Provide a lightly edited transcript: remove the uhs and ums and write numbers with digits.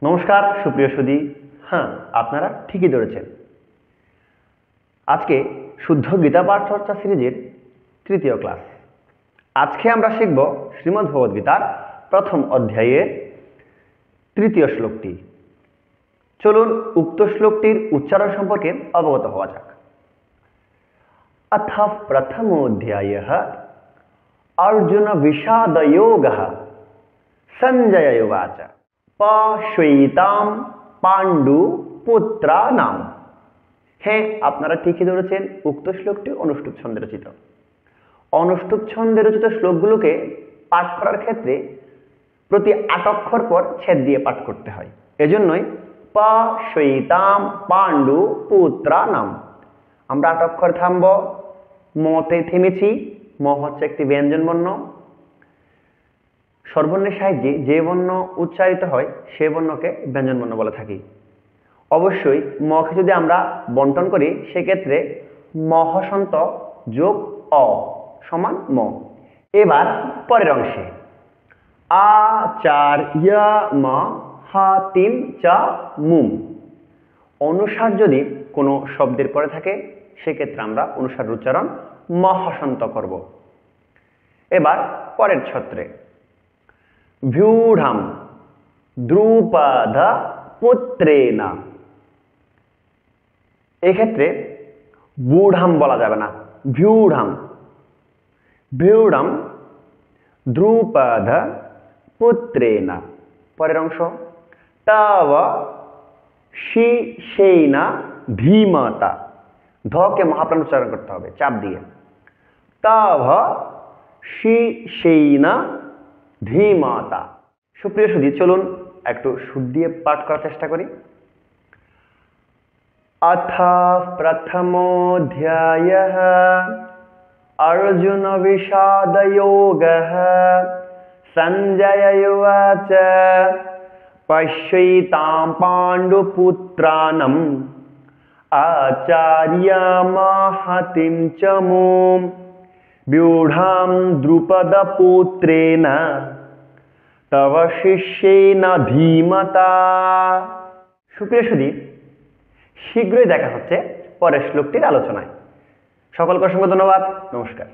নমস্কার সুপ্রিয় সুধী। হ্যাঁ, আপনারা ঠিকই ধরেছেন। আজকে শুদ্ধ গীতা পাঠ চর্চা সিরিজের তৃতীয় ক্লাস। আজকে আমরা শিখব শ্রীমদ্ ভগবদ গীতার প্রথম অধ্যায়ের তৃতীয় শ্লোকটি। চলুন উক্ত শ্লোকটির উচ্চারণ সম্পর্কে অবগত হওয়া যাক। अथ प्रथमोऽध्यायः अर्जुन विषादयोगः। संजय उवाच पश्यैतां पाण्डु पुत्राणां। হ্যাঁ, আপনারা ঠিকই ধরেছেন, উক্ত শ্লোকটি অনুষ্টুপ ছন্দে রচিত। অনুষ্টুপ ছন্দে রচিত শ্লোকগুলোকে পাঠ করার ক্ষেত্রে প্রতি ৮ অক্ষর পর ছেদ দিয়ে পাঠ করতে হয়। এজন্যই পশ্যৈতাম পাণ্ডু পুত্রানাম। আমরা ৮ অক্ষর থামব, মতে থেমেছি। ম হচ্ছে একটি ব্যঞ্জন বর্ণ। স্বরবর্ণের সাহায্যে যে বর্ণ উচ্চারিত হয় সে বর্ণকে ব্যঞ্জন বর্ণ বলে থাকি। অবশ্যই মকে যদি আমরা বন্টন করি সেক্ষেত্রে মহসন্ত যোগ অ সমান ম। এবার পরের অংশে আচার্যম হাতিম চ মুম। অনুসার যদি কোনো শব্দের পরে থাকে সেক্ষেত্রে আমরা অনুসার উচ্চারণ মহসন্ত করব। এবার পরের ছত্রে ভ্যূঢ়াম দ্রুপদ পুত্রেনা। এক্ষেত্রে ব্যূঢ়াম বলা যাবে না, ভ্যূঢ়াম। ভ্যূঢ়াম দ্রুপদ পুত্রেনা। পরের অংশ তব শিশেনা ধীমতা। ধকে মহাপ্রাণ উচ্চারণ করতে হবে চাপ দিয়ে। তব শিশেনা ধীমতা। সুপ্রিয় সুধী, চলুন একটু সুর দিয়ে পাঠ করার চেষ্টা করি। अथ प्रथमोऽध्यायः अर्जुन विषादयोगः। संजय उवाच पश्यैतां पाण्डुपुत्राणम् आचार्यमहतिं च मुं व्यूढां द्रुपदपुत्रेण तव शिष्येन धीमता। সুপ্রিয় সুধী, শীঘ্রই দেখা হচ্ছে পরের শ্লোকটির আলোচনায়। সকলকে অসংখ্য ধন্যবাদ। নমস্কার।